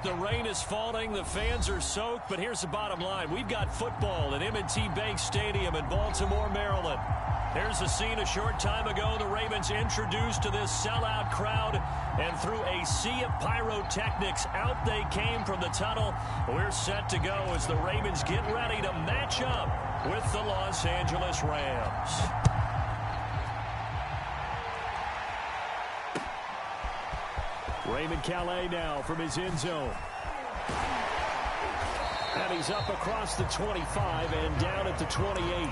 The rain is falling. The fans are soaked. But here's the bottom line. We've got football at M&T Bank Stadium in Baltimore, Maryland. Here's the scene a short time ago. The Ravens introduced to this sellout crowd. And through a sea of pyrotechnics, out they came from the tunnel. We're set to go as the Ravens get ready to match up with the Los Angeles Rams. Raymond Calais now from his end zone. And he's up across the 25 and down at the 28.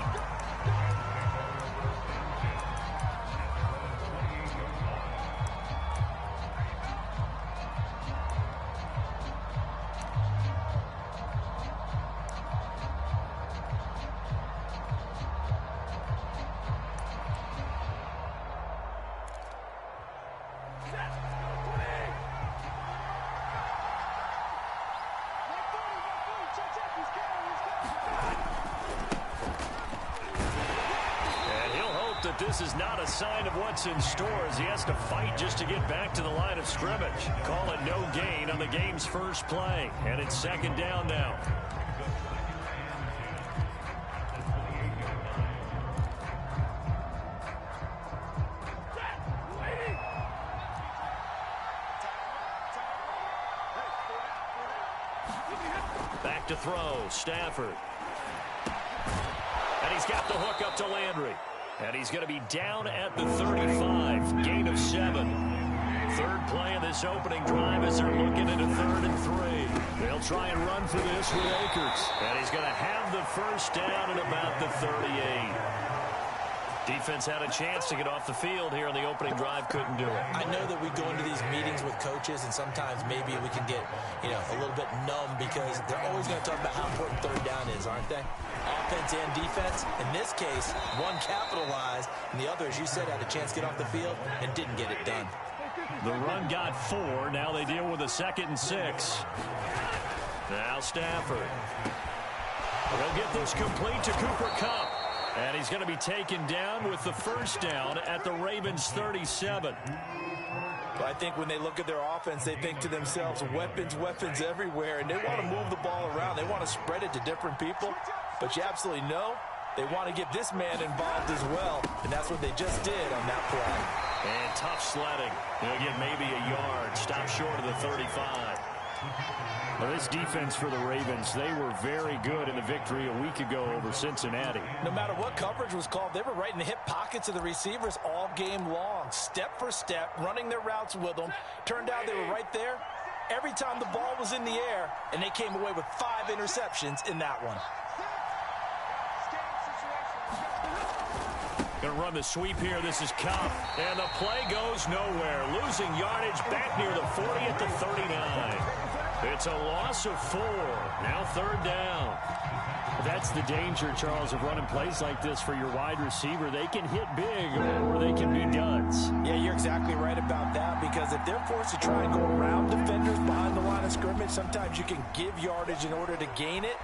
This is not a sign of what's in store as he has to fight just to get back to the line of scrimmage. Call it no gain on the game's first play, and it's second down now. Back to throw, Stafford. And he's got the hook up to Landry. And he's going to be down at the 35, gain of 7. Third play of this opening drive as they're looking at a 3rd and 3. They'll try and run for this with Akers. And he's going to have the first down at about the 38. Defense had a chance to get off the field here on the opening drive, couldn't do it. I know that we go into these meetings with coaches, and sometimes maybe we can get, a little bit numb because they're always going to talk about how important third down is, aren't they? Offense and defense. In this case, one capitalized, and the other, as you said, had a chance to get off the field and didn't get it done. The run got 4. Now they deal with a 2nd and 6. Now Stafford. They'll get this complete to Cooper Kupp. And he's going to be taken down with the first down at the Ravens' 37. Well, I think when they look at their offense, they think to themselves, weapons everywhere, and they want to move the ball around. They want to spread it to different people. But you absolutely know they want to get this man involved as well, and that's what they just did on that play. And tough sledding. They'll get maybe a yard. Stop short of the 35. Well, this defense for the Ravens, they were very good in the victory a week ago over Cincinnati. No matter what coverage was called, they were right in the hip pockets of the receivers all game long, step for step, running their routes with them. Turned out they were right there every time the ball was in the air, and they came away with 5 interceptions in that one. Going to run the sweep here. This is Kupp. And the play goes nowhere. Losing yardage back near the 40 at the 39. It's a loss of 4. Now 3rd down. That's the danger, Charles, of running plays like this for your wide receiver. They can hit big or they can be duds. Yeah, you're exactly right about that, because if they're forced to try and go around defenders behind the line of scrimmage, sometimes you can give yardage in order to gain it.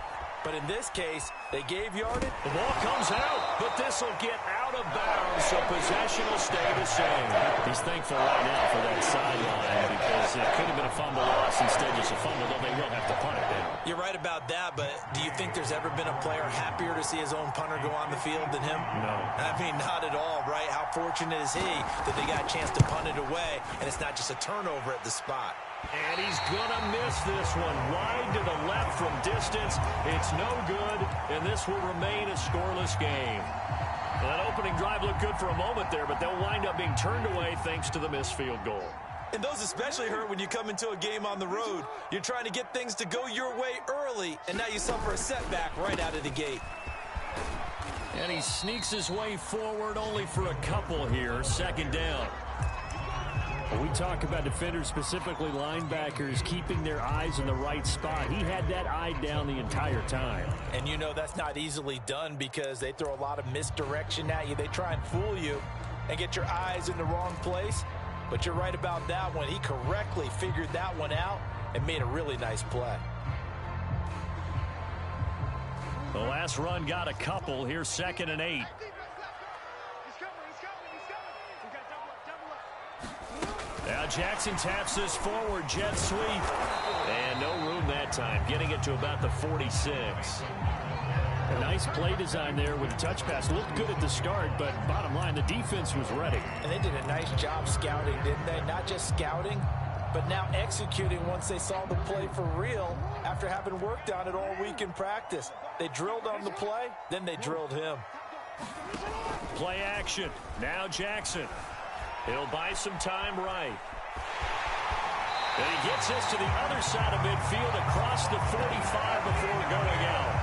But in this case, they gave yardage. The ball comes out, but this will get out of bounds, so possession will stay the same. He's thankful right now for that sideline because it could have been a fumble loss, instead just a fumble, though they will have to punt it now. You're right about that, but do you think there's ever been a player happier to see his own punter go on the field than him? No. I mean, not at all, right? How fortunate is he that they got a chance to punt it away, and it's not just a turnover at the spot. And he's going to miss this one wide to the left from distance. It's no good, and this will remain a scoreless game. That opening drive looked good for a moment there, but they'll wind up being turned away thanks to the missed field goal. And those especially hurt when you come into a game on the road. You're trying to get things to go your way early, and now you suffer a setback right out of the gate. And he sneaks his way forward only for a couple here. 2nd down. We talk about defenders, specifically linebackers, keeping their eyes in the right spot. He had that eye down the entire time. And you know that's not easily done because they throw a lot of misdirection at you. They try and fool you and get your eyes in the wrong place. But you're right about that one. He correctly figured that one out and made a really nice play. The last run got a couple. Here's 2nd and 8. Now Jackson taps this forward, jet sweep. And no room that time, getting it to about the 46. A nice play design there with the touch pass. Looked good at the start, but bottom line, the defense was ready. And they did a nice job scouting, didn't they? Not just scouting, but now executing once they saw the play for real after having worked on it all week in practice. They drilled on the play, then they drilled him. Play action. Now Jackson. He'll buy some time right. And he gets this to the other side of midfield across the 45 before going out.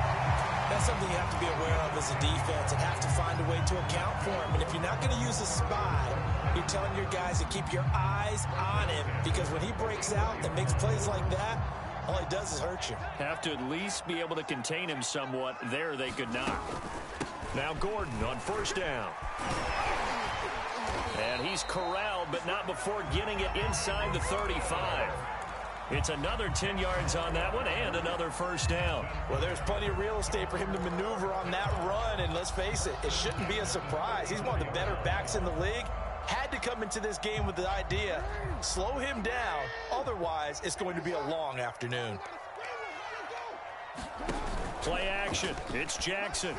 That's something you have to be aware of as a defense and have to find a way to account for him. And if you're not going to use a spy, you're telling your guys to keep your eyes on him, because when he breaks out and makes plays like that, all he does is hurt you. Have to at least be able to contain him somewhat. There they could not. Now Gordon on first down. And he's corralled, but not before getting it inside the 35. It's another 10 yards on that one and another first down. Well, there's plenty of real estate for him to maneuver on that run, and let's face it, it shouldn't be a surprise. He's one of the better backs in the league. Had to come into this game with the idea, slow him down, otherwise it's going to be a long afternoon. Play action. It's Jackson.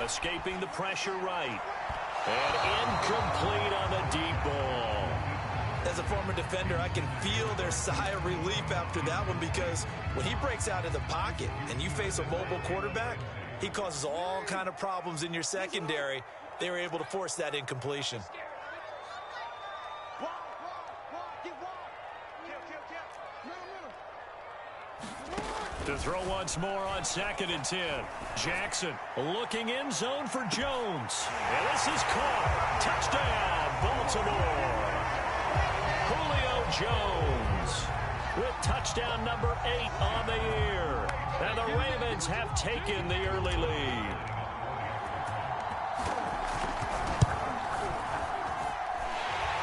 Escaping the pressure right. And incomplete on the deep ball. As a former defender, I can feel their sigh of relief after that one, because when he breaks out of the pocket and you face a mobile quarterback, he causes all kind of problems in your secondary. They were able to force that incompletion. To throw once more on 2nd and 10. Jackson looking in zone for Jones. And this is caught. Touchdown, Baltimore. Julio Jones with touchdown number 8 on the year. And the Ravens have taken the early lead.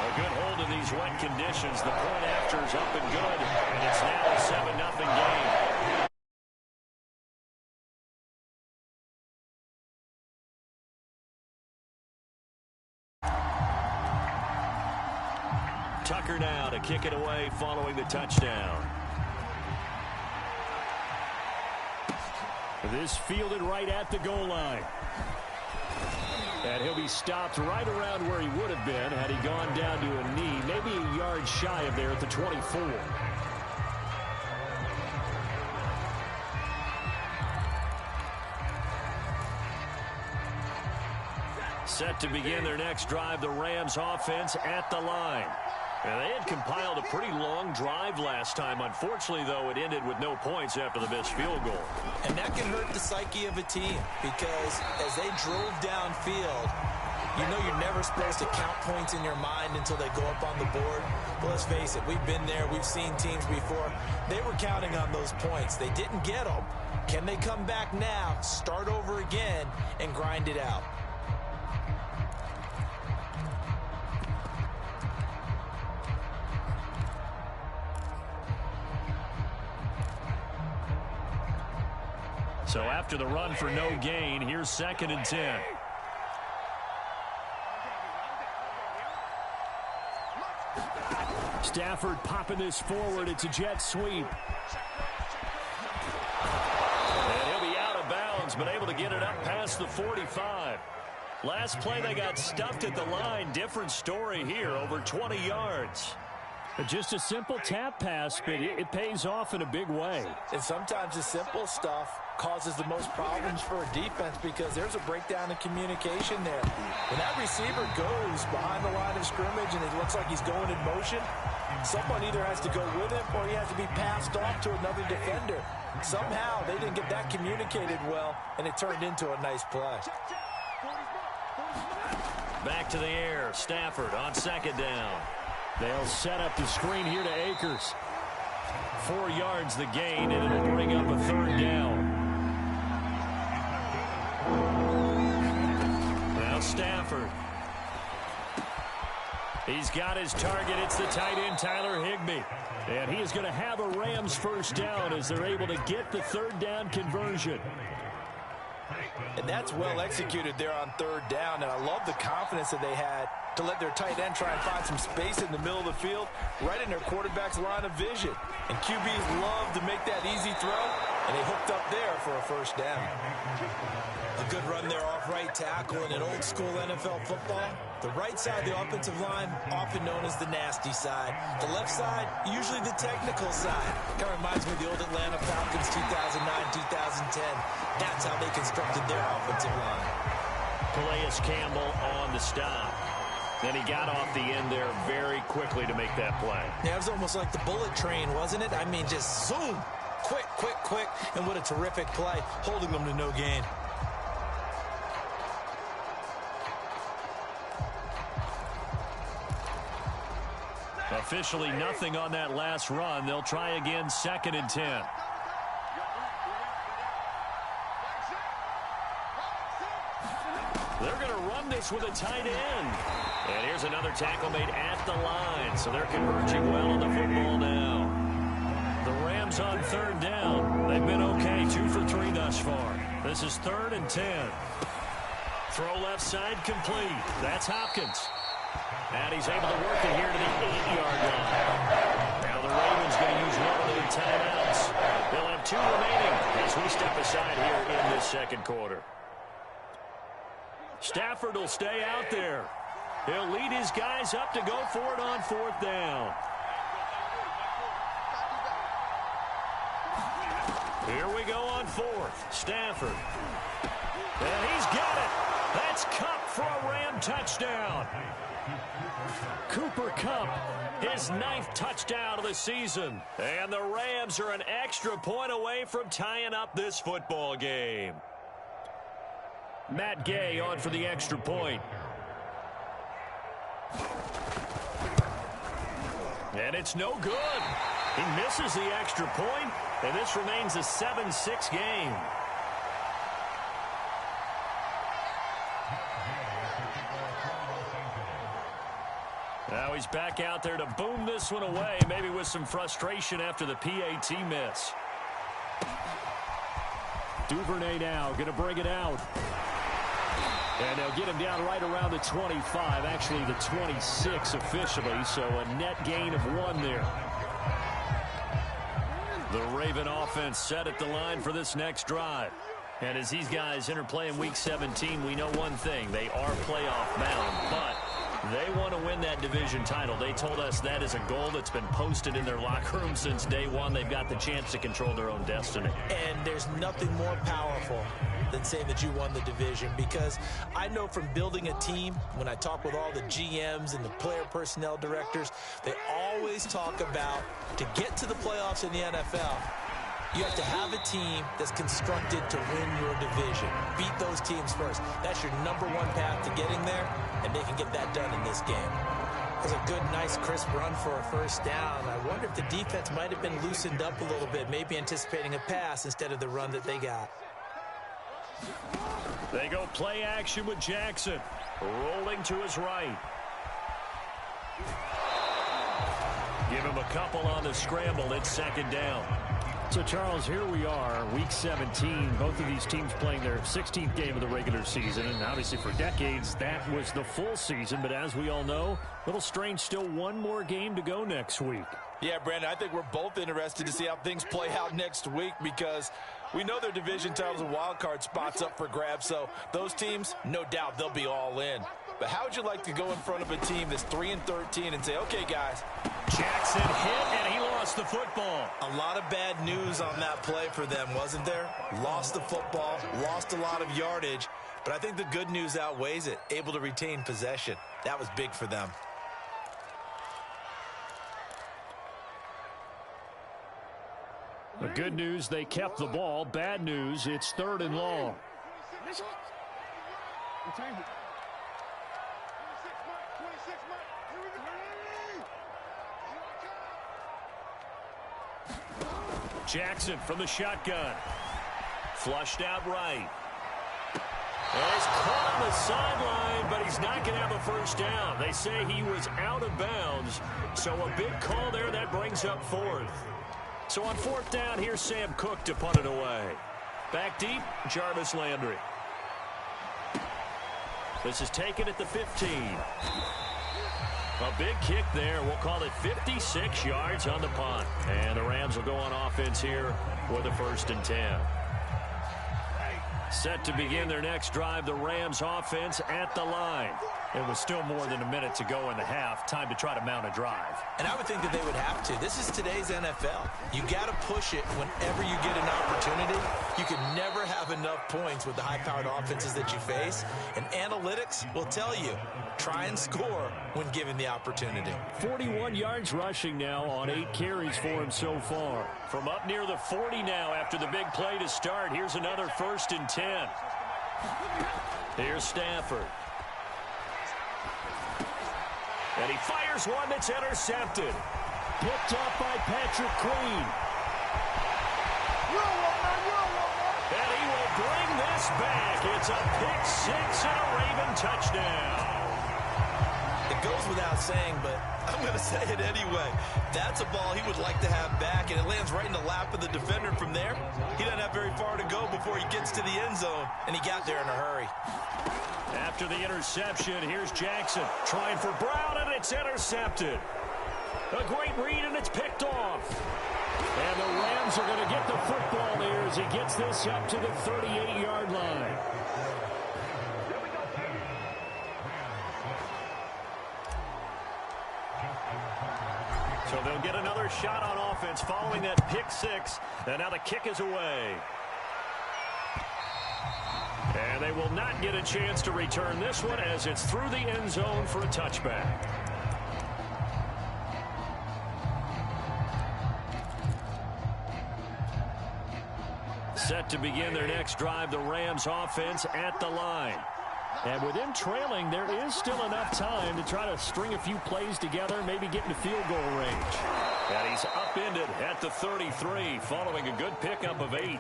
A good hold of these wet conditions. The point after is up and good. And it's now a 7-0 game. Tucker now to kick it away following the touchdown. This fielded right at the goal line. And he'll be stopped right around where he would have been had he gone down to a knee, maybe a yard shy of there at the 24. Set to begin their next drive, the Rams offense at the line. And they had compiled a pretty long drive last time. Unfortunately, though, it ended with no points after the missed field goal. And that can hurt the psyche of a team, because as they drove downfield, you know you're never supposed to count points in your mind until they go up on the board. But let's face it, we've been there. We've seen teams before. They were counting on those points. They didn't get them. Can they come back now, start over again, and grind it out? So after the run for no gain, here's 2nd and 10. Stafford popping this forward. It's a jet sweep. And he'll be out of bounds, but able to get it up past the 45. Last play, they got stuffed at the line. Different story here, over 20 yards. Just a simple tap pass, but it pays off in a big way. And sometimes the simple stuff causes the most problems for a defense, because there's a breakdown in communication there. When that receiver goes behind the line of scrimmage and it looks like he's going in motion, someone either has to go with him or he has to be passed off to another defender. Somehow they didn't get that communicated well, and it turned into a nice play. Back to the air. Stafford on 2nd down. They'll set up the screen here to Akers. 4 yards the gain, and it'll bring up a 3rd down. Now Stafford. He's got his target. It's the tight end, Tyler Higbee. And he is going to have a Rams first down as they're able to get the 3rd down conversion. And that's well executed there on third down. And I love the confidence that they had to let their tight end try and find some space in the middle of the field, right in their quarterback's line of vision. And QBs love to make that easy throw, and they hooked up there for a first down. A good run there off right tackle in an old-school NFL football. The right side of the offensive line, often known as the nasty side. The left side, usually the technical side. Kind of reminds me of the old Atlanta Falcons 2009-2010. That's how they constructed their offensive line. Calais Campbell on the stop. Then he got off the end there very quickly to make that play. Yeah, it was almost like the bullet train, wasn't it? I mean, just zoom. Quick, quick, quick. And what a terrific play, holding them to no gain. Officially nothing on that last run. They'll try again, 2nd and 10. They're going to run this with a tight end. And here's another tackle made at the line. So they're converging well on the football now. The Rams on 3rd down. They've been okay, 2 for 3 thus far. This is 3rd and 10. Throw left side complete. That's Hopkins. And he's able to work it here to the 8-yard line. Now the Ravens going to use one of their timeouts. They'll have 2 remaining as we step aside here in this 2nd quarter. Stafford will stay out there. He'll lead his guys up to go for it on 4th down. Here we go on 4th. Stafford. And he's got it. That's Kupp for a Ram touchdown. Cooper Kupp, his 9th touchdown of the season. And the Rams are an extra point away from tying up this football game. Matt Gay on for the extra point. And it's no good. He misses the extra point, and this remains a 7-6 game. Now he's back out there to boom this one away, maybe with some frustration after the PAT miss. Duvernay now going to bring it out. And they'll get him down right around the 25, actually the 26 officially, so a net gain of 1 there. The Raven offense set at the line for this next drive. And as these guys interplay in Week 17, we know one thing. They are playoff bound, but they want to win that division title. They told us that is a goal that's been posted in their locker room since day one. They've got the chance to control their own destiny. And there's nothing more powerful than saying that you won the division, because I know from building a team, when I talk with all the GMs and the player personnel directors, they always talk about, to get to the playoffs in the NFL, you have to have a team that's constructed to win your division. Beat those teams first. That's your #1 path to getting there, and they can get that done in this game. It was a good, nice, crisp run for a first down. I wonder if the defense might have been loosened up a little bit, maybe anticipating a pass instead of the run that they got. They go play action with Jackson. Rolling to his right. Give him a couple on the scramble. It's 2nd down. So, Charles, here we are, Week 17. Both of these teams playing their 16th game of the regular season. And obviously for decades, that was the full season. But as we all know, a little strange, still 1 more game to go next week. Yeah, Brandon, I think we're both interested to see how things play out next week, because we know their division titles and wild card spots up for grabs. So those teams, no doubt, they'll be all in. But how would you like to go in front of a team that's 3-13 and say, okay, guys. Jackson hit, and he lost the football. A lot of bad news on that play for them, wasn't there? Lost the football, lost a lot of yardage, but I think the good news outweighs it. Able to retain possession. That was big for them. The good news, they kept the ball. Bad news, it's 3rd and long. Jackson from the shotgun. Flushed out right. And he's caught on the sideline, but he's not going to have a first down. They say he was out of bounds, so a big call there that brings up 4th. So on 4th down, here's Sam Cook to punt it away. Back deep, Jarvis Landry. This is taken at the 15. A big kick there. We'll call it 56 yards on the punt. And the Rams will go on offense here with a 1st and 10. Set to begin their next drive, the Rams offense at the line. It was still more than a minute to go in the half. Time to try to mount a drive. And I would think that they would have to. This is today's NFL. You got to push it whenever you get an opportunity. You can never have enough points with the high-powered offenses that you face. And analytics will tell you, try and score when given the opportunity. 41 yards rushing now on 8 carries for him so far. From up near the 40 now after the big play to start. Here's another 1st and 10. Here's Stafford. And he fires one that's intercepted. Picked up by Patrick Queen. And he will bring this back. It's a pick 6 and a Raven touchdown. It goes without saying, but I'm going to say it anyway. That's a ball he would like to have back, and it lands right in the lap of the defender from there. He doesn't have very far to go before he gets to the end zone, and he got there in a hurry. After the interception, here's Jackson trying for Brown, and it's intercepted. A great read, and it's picked off. And the Rams are going to get the football there as he gets this up to the 38-yard line. So they'll get another shot on offense following that pick 6, and now the kick is away. And they will not get a chance to return this one as it's through the end zone for a touchback. Set to begin their next drive, the Rams offense at the line. And with him trailing, there is still enough time to try to string a few plays together, maybe get into field goal range. And he's upended at the 33 following a good pickup of 8.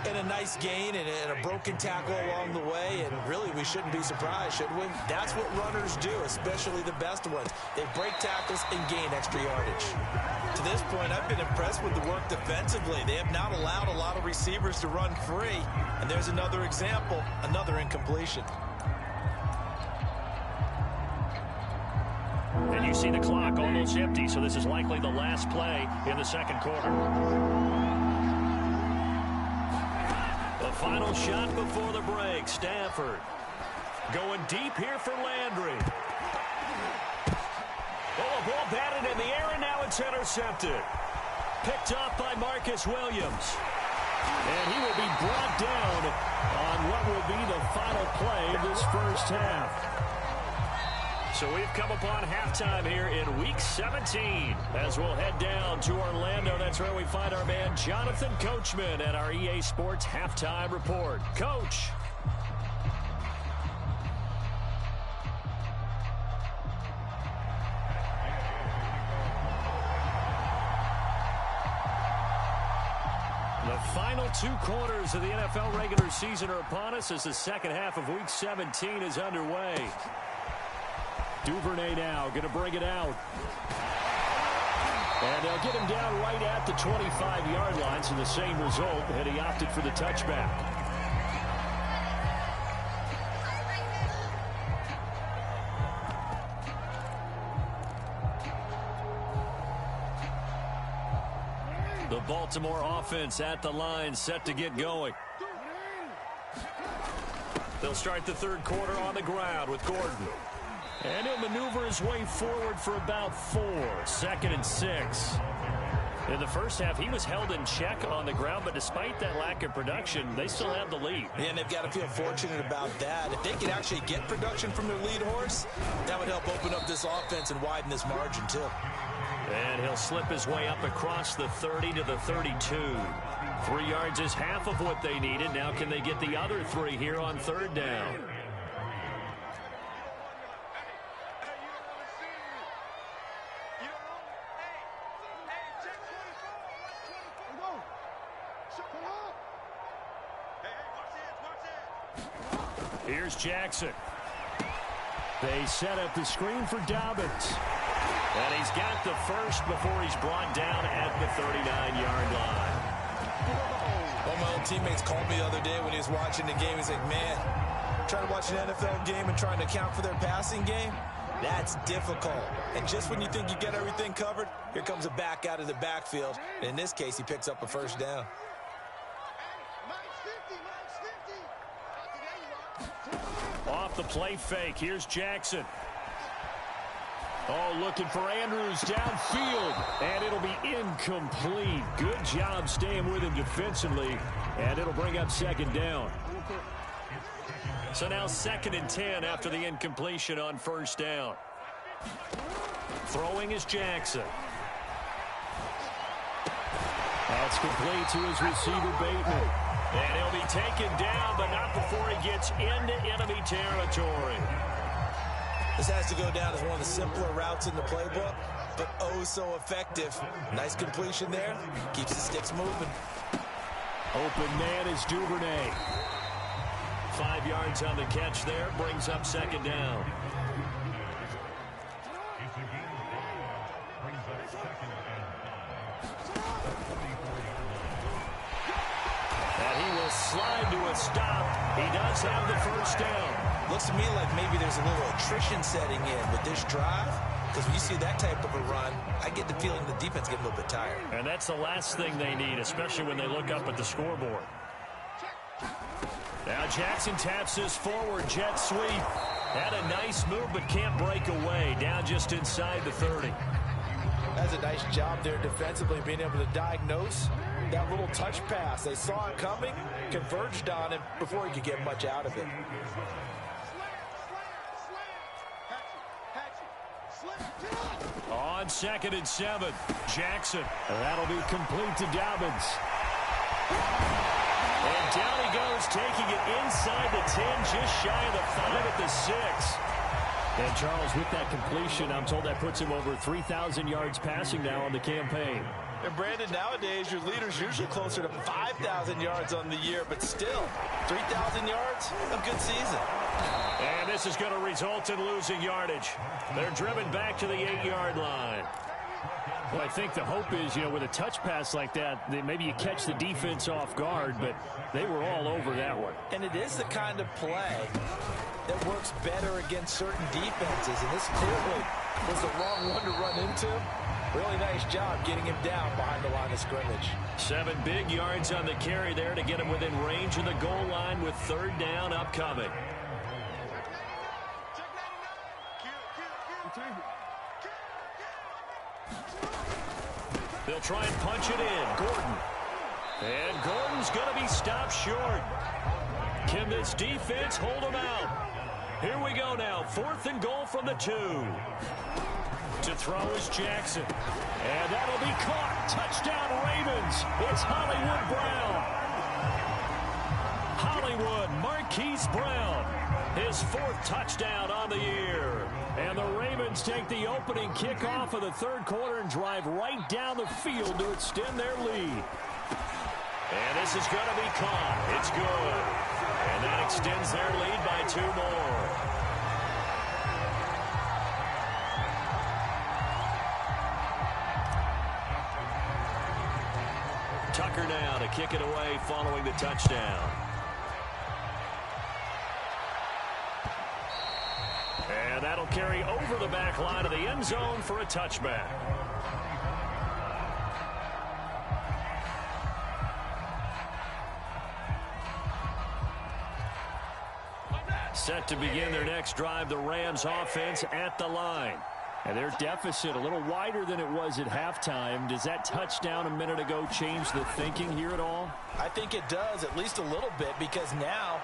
And a nice gain and a broken tackle along the way, and really we shouldn't be surprised, should we? That's what runners do, especially the best ones. They break tackles and gain extra yardage. To this point, I've been impressed with the work defensively. They have not allowed a lot of receivers to run free, and there's another example, another incompletion. And you see the clock almost empty, so this is likely the last play in the second quarter. The final shot before the break. Stafford going deep here for Landry. Oh, a ball batted in the air, and now it's intercepted. Picked up by Marcus Williams. And he will be brought down on what will be the final play of this first half. So we've come upon halftime here in Week 17 as we'll head down to Orlando. That's where we find our man Jonathan Coachman at our EA Sports Halftime Report. Coach. The final 2 quarters of the NFL regular season are upon us as the second half of Week 17 is underway. Duvernay now going to bring it out. And they'll get him down right at the 25-yard line, so the same result, and he opted for the touchback. The Baltimore offense at the line, set to get going. They'll start the third quarter on the ground with Gordon. And he'll maneuver his way forward for about 4. 2nd and 6. In the first half, he was held in check on the ground, but despite that lack of production, they still have the lead. And they've got to feel fortunate about that. If they could actually get production from their lead horse, that would help open up this offense and widen this margin, too. And he'll slip his way up across the 30 to the 32. 3 yards is half of what they needed. Now can they get the other 3 here on third down? Here's Jackson. They set up the screen for Dobbins. And he's got the first before he's brought down at the 39-yard line. One of my old teammates called me the other day when he was watching the game. He's like, man, Trying to watch an NFL game and trying to account for their passing game? That's difficult. And just when you think you get everything covered, here comes a back out of the backfield. And in this case, he picks up a first down. Off the play fake, here's Jackson. Oh, looking for Andrews downfield, and it'll be incomplete. Good job staying with him defensively, and it'll bring up second down. So now 2nd and 10 after the incompletion on first down. Throwing is Jackson. That's complete to his receiver, Bateman. And he'll be taken down, but not before he gets into enemy territory. This has to go down as one of the simpler routes in the playbook, but oh so effective. Nice completion there. Keeps the sticks moving. Open man is Duvernay. 5 yards on the catch there. Brings up second down. And he will slide to a stop. He does have the first down. Looks to me like maybe there's a little attrition setting in with this drive. Because when you see that type of a run, I get the feeling the defense gets a little bit tired. And that's the last thing they need, especially when they look up at the scoreboard. Now Jackson taps this forward jet sweep. Had a nice move, but can't break away. Down just inside the 30. That's a nice job there defensively, being able to diagnose that little touch pass. They saw it coming, converged on him before he could get much out of it. On 2nd and 7, Jackson. That'll be complete to Dobbins. And down he goes, taking it inside the 10, just shy of the 5 at the 6. And Charles, with that completion, I'm told that puts him over 3,000 yards passing now on the campaign. And Brandon, nowadays your leader's usually closer to 5,000 yards on the year, but still, 3,000 yards, a good season. And this is going to result in losing yardage. They're driven back to the 8-yard line. Well, I think the hope is, with a touch pass like that, maybe you catch the defense off guard, but they were all over that one. And it is the kind of play that works better against certain defenses, and this clearly was the wrong one to run into. Really nice job getting him down behind the line of scrimmage. 7 big yards on the carry there to get him within range of the goal line with 3rd down upcoming. They'll try and punch it in. Gordon. And Gordon's going to be stopped short. Can this defense hold him out? Here we go now. 4th and goal from the 2. To throw is Jackson. And that'll be caught. Touchdown Ravens. It's Hollywood Brown. Hollywood Marquise Brown. His 4th touchdown on the year. And the Ravens take the opening kickoff of the 3rd quarter and drive right down the field to extend their lead. And this is going to be caught. It's good. And that extends their lead by 2 more. Tucker now to kick it away following the touchdown. And that'll carry over the back line of the end zone for a touchback. Set to begin their next drive, the Rams offense at the line. And their deficit a little wider than it was at halftime. Does that touchdown a minute ago change the thinking here at all? I think it does, at least a little bit, because now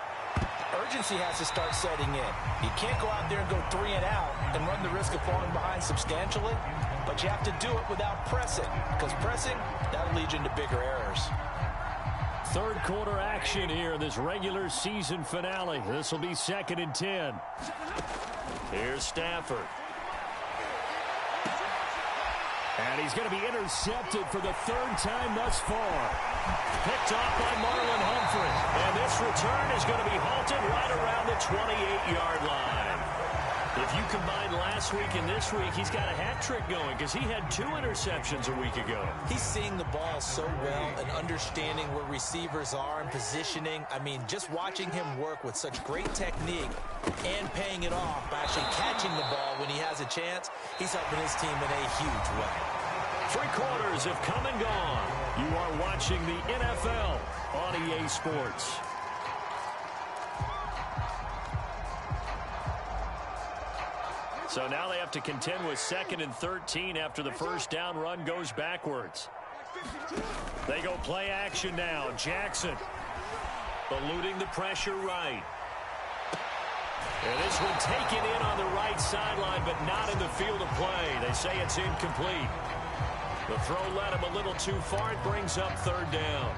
urgency has to start setting in. You can't go out there and go 3 and out and run the risk of falling behind substantially, but you have to do it without pressing, because pressing, that'll lead you into bigger errors. 3rd quarter action here in this regular season finale. This will be 2nd and 10. Here's Stafford. And he's going to be intercepted for the 3rd time thus far. Picked off by Marlon Humphrey. And this return is going to be halted right around the 28-yard line. If you combine last week and this week, he's got a hat trick going because he had 2 interceptions a week ago. He's seeing the ball so well and understanding where receivers are and positioning. I mean, just watching him work with such great technique and paying it off by actually catching the ball when he has a chance, he's helping his team in a huge way. 3 quarters have come and gone. You are watching the NFL on EA Sports. So now they have to contend with 2nd and 13 after the first down run goes backwards. They go play action now. Jackson eluding the pressure right. And this one taken in on the right sideline, but not in the field of play. They say it's incomplete. The throw led him a little too far. It brings up 3rd down.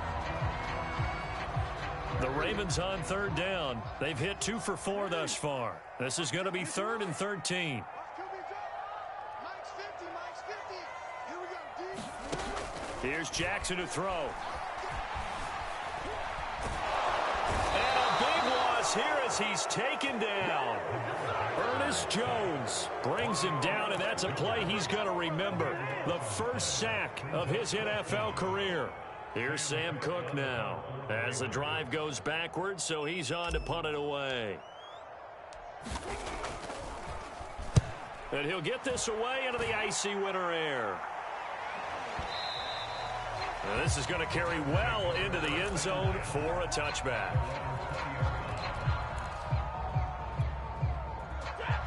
The Ravens on 3rd down. They've hit 2 for 4 thus far. This is going to be 3rd and 13. Here's Jackson to throw. And a big loss here as he's taken down. Ernest Jones brings him down, and that's a play he's going to remember. The first sack of his NFL career. Here's Sam Cook now as the drive goes backwards, so he's on to punt it away. And he'll get this away into the icy winter air. And this is going to carry well into the end zone for a touchback.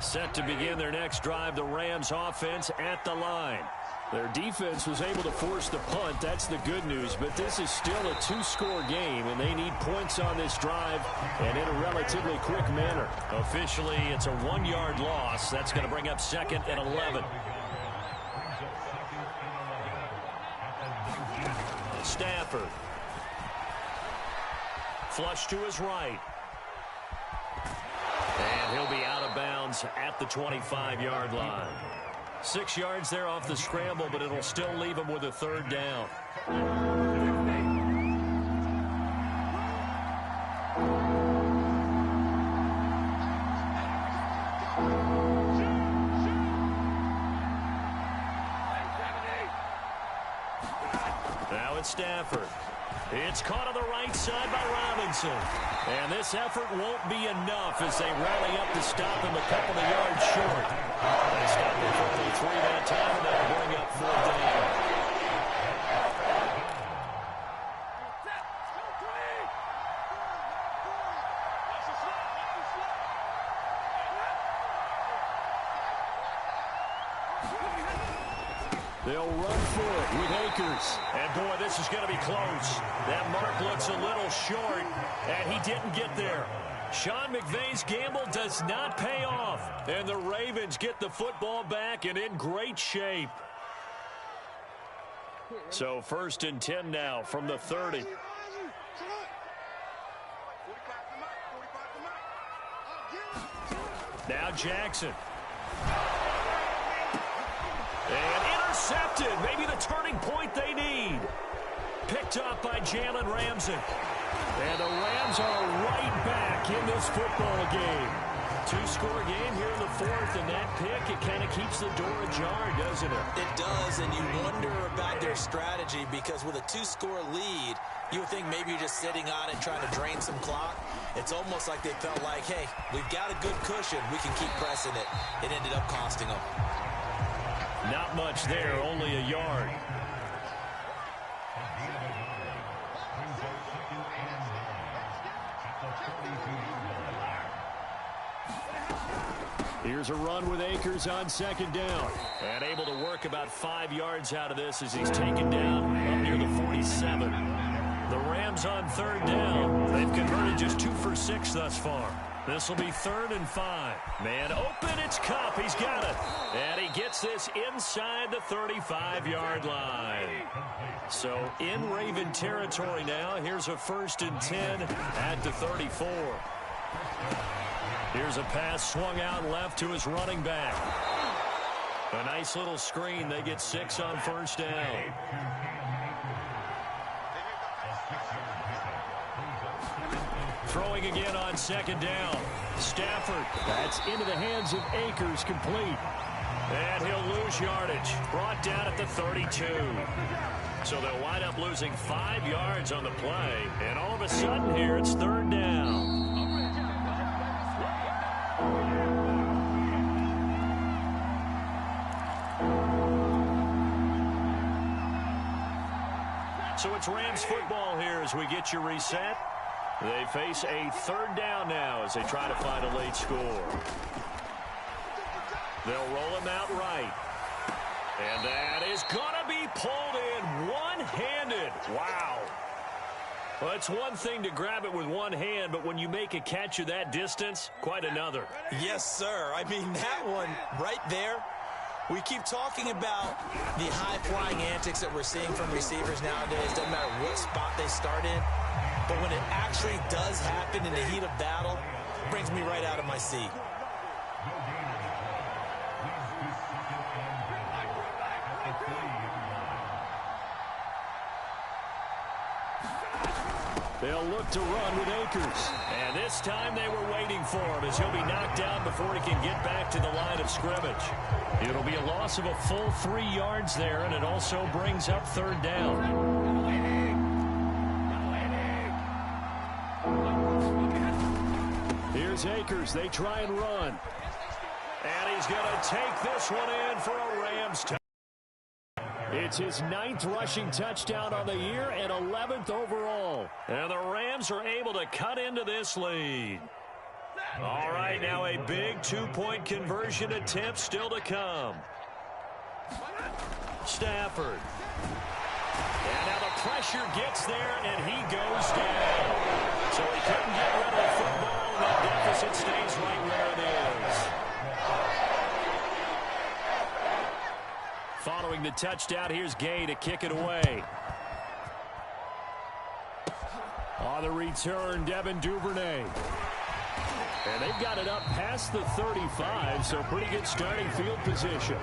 Set to begin their next drive, the Rams offense at the line. Their defense was able to force the punt. That's the good news. But this is still a 2-score game, and they need points on this drive and in a relatively quick manner. Officially, it's a 1-yard loss. That's going to bring up 2nd and 11. Stafford. Flush to his right. And he'll be out of bounds at the 25-yard line. 6 yards there off the scramble, but it'll still leave him with a 3rd down. Now it's Stafford. It's caught on the right side by Robinson. And this effort won't be enough as they rally up to stop him a couple of yards short. They stop him for 3 that time, and they'll bring up 4th down. They'll run for it with Akers. And, boy, this is going to be close. That mark looks a little short, and he didn't get there. Sean McVay's gamble does not pay off. And the Ravens get the football back and in great shape. So 1st and 10 now from the 30. Now Jackson. And intercepted. Maybe the turning point they need. Picked up by Jalen Ramsey. And the Rams are right back in this football game. 2-score game here in the 4th, and that pick, it kind of keeps the door ajar, doesn't it? It does, and you wonder about their strategy because with a 2-score lead, you would think maybe you're just sitting on it trying to drain some clock. It's almost like they felt like, hey, we've got a good cushion. We can keep pressing it. It ended up costing them. Not much there, only a yard. Here's a run with Akers on 2nd down. And able to work about 5 yards out of this as he's taken down up near the 47. The Rams on 3rd down. They've converted just 2 for 6 thus far. This will be 3rd and 5. Man open, it's Kupp. He's got it. And he gets this inside the 35-yard line. So in Raven territory now. Here's a 1st and 10 at the 34. Here's a pass swung out left to his running back. A nice little screen. They get 6 on 1st down. Throwing again on 2nd down. Stafford, that's into the hands of Akers, complete. And he'll lose yardage. Brought down at the 32. So they'll wind up losing 5 yards on the play. And all of a sudden here, it's third down. So it's Rams football here as we get you reset. They face a third down now as they try to find a late score. They'll roll him out right. And that is going to be pulled in one-handed. Wow. Well, it's one thing to grab it with one hand, but when you make a catch of that distance, quite another. Yes, sir. I mean, that one right there. We keep talking about the high-flying antics that we're seeing from receivers nowadays. Doesn't matter what spot they start in. But when it actually does happen in the heat of battle, it brings me right out of my seat. They'll look to run with Akers. And this time they were waiting for him as he'll be knocked down before he can get back to the line of scrimmage. It'll be a loss of a full 3 yards there, and it also brings up third down. Here's Akers. They try and run. And he's going to take this one in for a Rams touchdown. It's his 9th rushing touchdown on the year and 11th overall. And the Rams are able to cut into this lead. All right, now a big 2-point conversion attempt still to come. Stafford. And now the pressure gets there, and he goes down. So he couldn't get rid of the football, and that deficit stays right where it is. Following the touchdown, here's Gay to kick it away. On the return, Devin Duvernay. And they've got it up past the 35, so pretty good starting field position.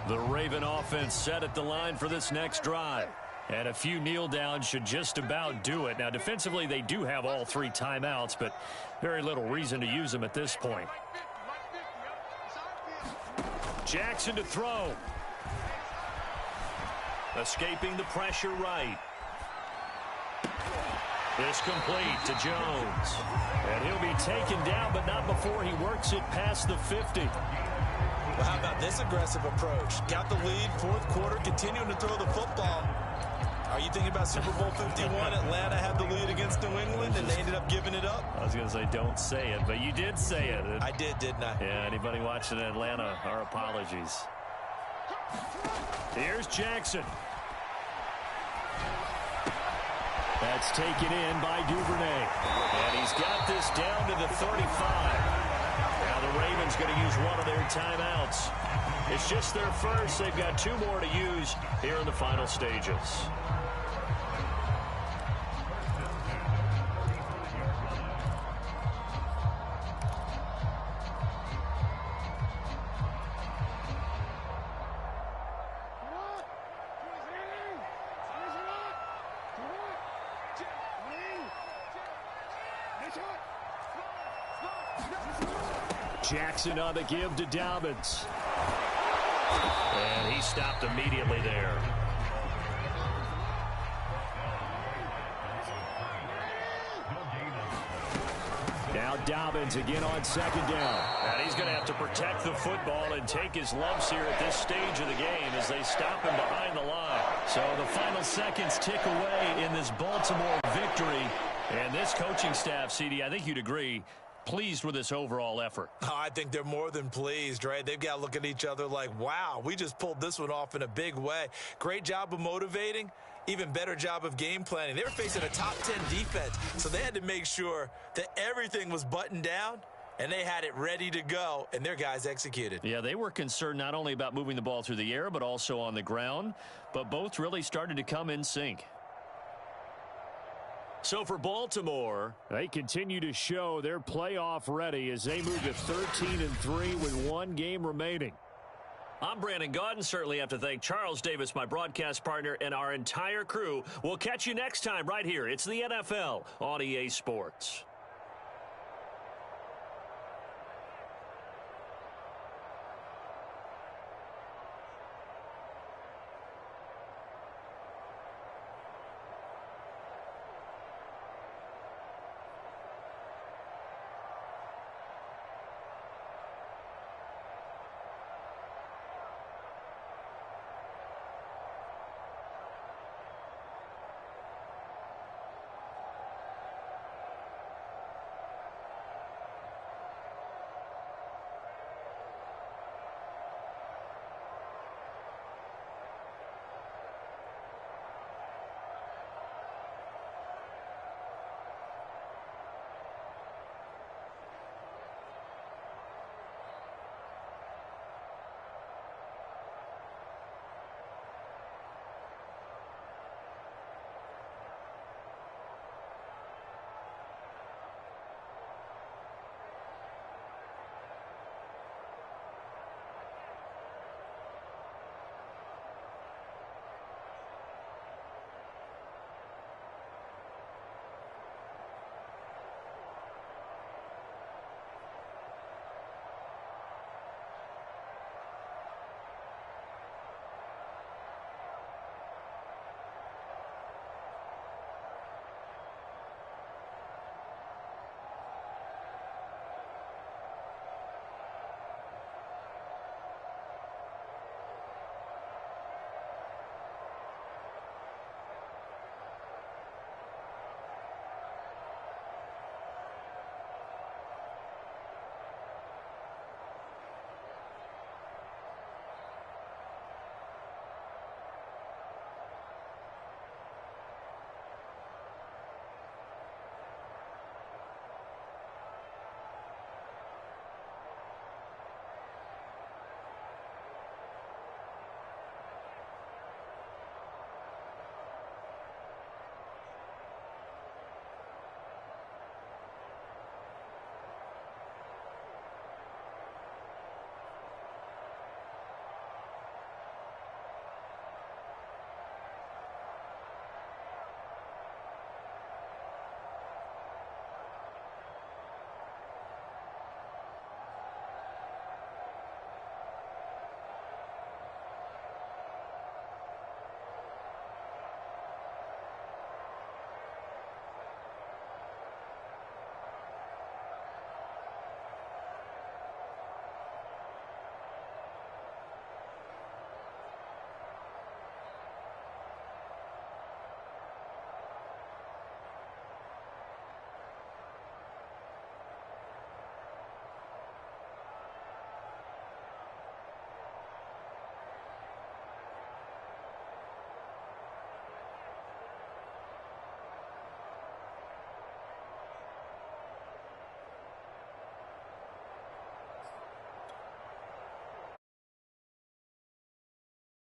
The Raven offense set at the line for this next drive. And a few kneel downs should just about do it. Now, defensively, they do have all 3 timeouts, but very little reason to use them at this point. Jackson to throw. Escaping the pressure right. This complete to Jones. And he'll be taken down, but not before he works it past the 50. Well, how about this aggressive approach? Got the lead, 4th quarter, continuing to throw the football. Are you thinking about Super Bowl 51? Atlanta had the lead against New England, and they ended up giving it up? I was going to say, don't say it, but you did say it. I did, didn't I? Yeah, anybody watching Atlanta, our apologies. Here's Jackson. That's taken in by Duvernay. And he's got this down to the 35. Now the Ravens going to use one of their timeouts. It's just their first. They've got 2 more to use here in the final stages. Jackson on the give to Dobbins. And he stopped immediately there. Now Dobbins again on 2nd down. And he's going to have to protect the football and take his lumps here at this stage of the game as they stop him behind the line. So the final seconds tick away in this Baltimore victory. And this coaching staff, CD, I think you'd agree, pleased with this overall effort. Oh, I think they're more than pleased, right? They've got to look at each other like, wow, we just pulled this one off in a big way. Great job of motivating. Even better job of game planning. They were facing a top 10 defense, so they had to make sure that everything was buttoned down, and they had it ready to go, and their guys executed. Yeah, they were concerned not only about moving the ball through the air, but also on the ground, but both really started to come in sync. So for Baltimore, they continue to show they're playoff ready as they move to 13-3 with one game remaining. I'm Brandon Gaudin. Certainly have to thank Charles Davis, my broadcast partner, and our entire crew. We'll catch you next time right here. It's the NFL on EA Sports.